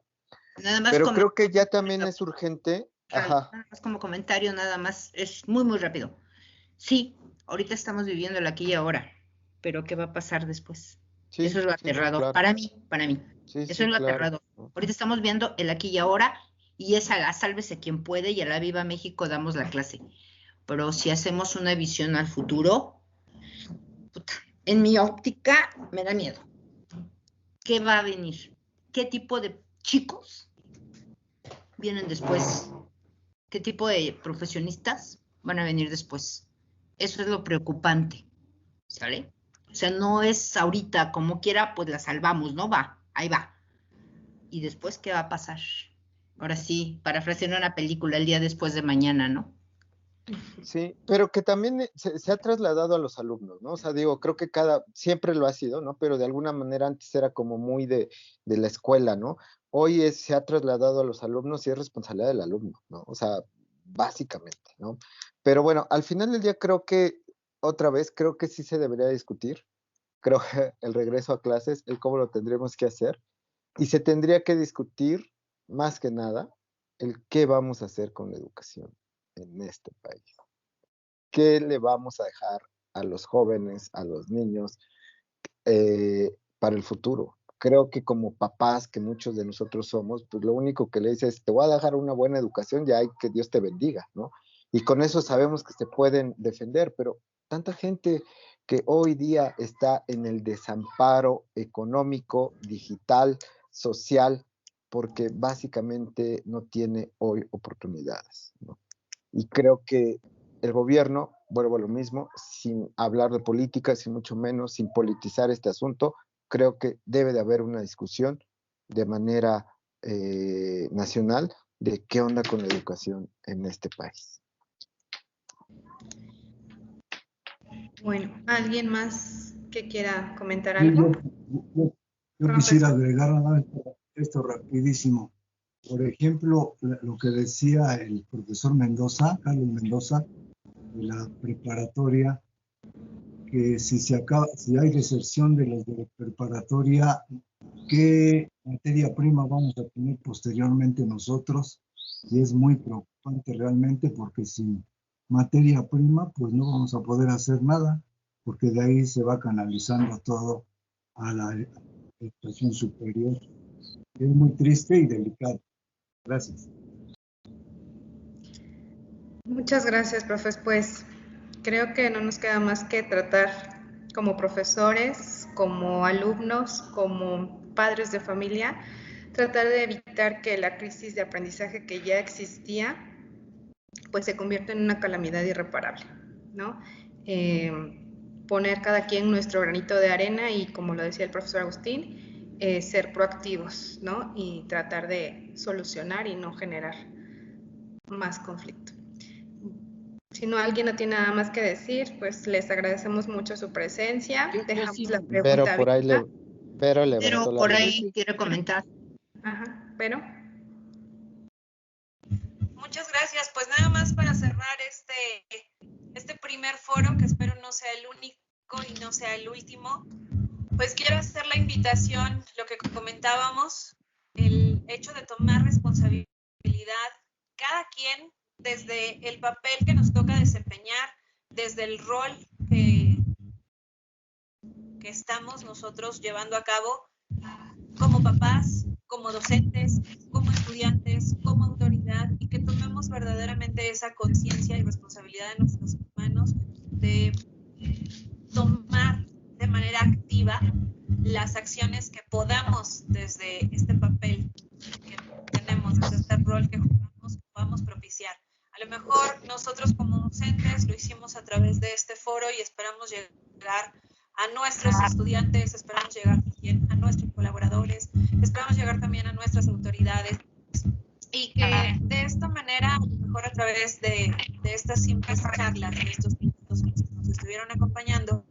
Nada más pero creo que ya también es urgente. Ajá. Nada más como comentario, nada más, es muy, muy rápido. Sí, ahorita estamos viviendo el aquí y ahora, pero ¿qué va a pasar después? Sí, eso es lo aterrador, claro. para mí. Sí, eso es lo aterrador. Ahorita estamos viendo el aquí y ahora, y es a la sálvese quien puede, y a la viva México damos la clase. Pero si hacemos una visión al futuro, puta, en mi óptica me da miedo. ¿Qué va a venir? ¿Qué tipo de chicos vienen después? ¿Qué tipo de profesionistas van a venir después? Eso es lo preocupante, ¿sale? O sea, no es ahorita, como quiera, pues la salvamos, ¿no? Ahí va. ¿Y después qué va a pasar? Ahora sí, parafraseando una película, el día después de mañana, ¿no? Sí, pero que también se ha trasladado a los alumnos, ¿no? O sea, digo, creo que siempre lo ha sido, ¿no? Pero de alguna manera antes era como muy de la escuela, ¿no? Hoy se ha trasladado a los alumnos y es responsabilidad del alumno, ¿no? O sea, básicamente, ¿no? Pero bueno, al final del día creo que, otra vez, creo que sí se debería discutir. Creo que el regreso a clases, el cómo lo tendremos que hacer, y se tendría que discutir, más que nada, el qué vamos a hacer con la educación en este país. ¿Qué le vamos a dejar a los jóvenes, a los niños, para el futuro? Creo que como papás, que muchos de nosotros somos, pues lo único que le dices es, te voy a dejar una buena educación, ya hay que Dios te bendiga, ¿no? Y con eso sabemos que se pueden defender, pero tanta gente que hoy día está en el desamparo económico, digital, social, porque básicamente no tiene hoy oportunidades, ¿no? Y creo que el gobierno, vuelvo a lo mismo, sin hablar de política, sin mucho menos, sin politizar este asunto, creo que debe de haber una discusión de manera nacional de qué onda con la educación en este país. Bueno, ¿alguien más que quiera comentar algo? Yo quisiera agregar esto rapidísimo. Por ejemplo, lo que decía el profesor Mendoza, Carlos Mendoza, de la preparatoria, que si hay deserción de los de preparatoria, ¿qué materia prima vamos a tener posteriormente nosotros? Y es muy preocupante realmente, porque sin materia prima, pues no vamos a poder hacer nada, porque de ahí se va canalizando todo a la educación superior. Es muy triste y delicado. Gracias. Muchas gracias, profes. Pues creo que no nos queda más que tratar como profesores, como alumnos, como padres de familia, tratar de evitar que la crisis de aprendizaje que ya existía pues se convierta en una calamidad irreparable, ¿no? Poner cada quien nuestro granito de arena y, como lo decía el profesor Agustín, ser proactivos, ¿no? Y tratar de solucionar y no generar más conflicto. Si no, alguien no tiene nada más que decir, pues les agradecemos mucho su presencia. Dejamos sí, la pregunta Pero por ahí abierta. Pero levantó Pero la por mano. ahí quiero comentar. Ajá, pero... Muchas gracias. Pues nada más para cerrar este primer foro, que espero no sea el único y no sea el último, pues quiero hacer la invitación, lo que comentábamos, el hecho de tomar responsabilidad, cada quien desde el papel que nos toca desempeñar, desde el rol que estamos nosotros llevando a cabo como papás, como docentes, como estudiantes, como autoridad, y que tomemos verdaderamente esa conciencia y responsabilidad en nuestras manos de tomar de manera activa las acciones que podamos desde este papel que tenemos, desde este rol que jugamos, podamos propiciar. A lo mejor nosotros como docentes lo hicimos a través de este foro y esperamos llegar a nuestros estudiantes, esperamos llegar también a nuestros colaboradores, esperamos llegar también a nuestras autoridades, y que de esta manera, a lo mejor a través de estas simples charlas, de estos minutos que nos estuvieron acompañando,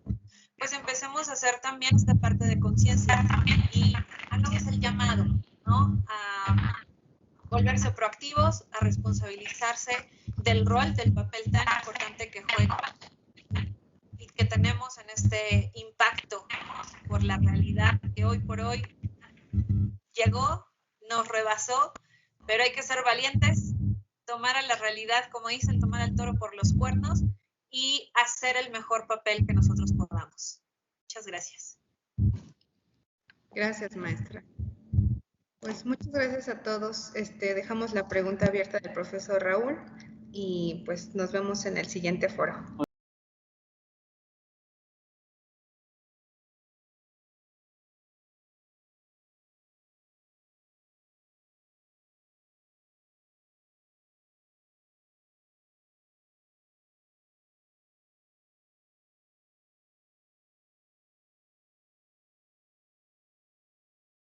pues empecemos a hacer también esta parte de conciencia y hagamos el llamado, ¿no? A volverse proactivos, a responsabilizarse del rol, del papel tan importante que juega y que tenemos en este impacto por la realidad que hoy por hoy llegó, nos rebasó, pero hay que ser valientes, tomar a la realidad, como dicen, tomar al toro por los cuernos y hacer el mejor papel que nosotros podamos. Muchas gracias. Gracias, maestra. Pues muchas gracias a todos. Dejamos la pregunta abierta del profesor Raúl y pues nos vemos en el siguiente foro.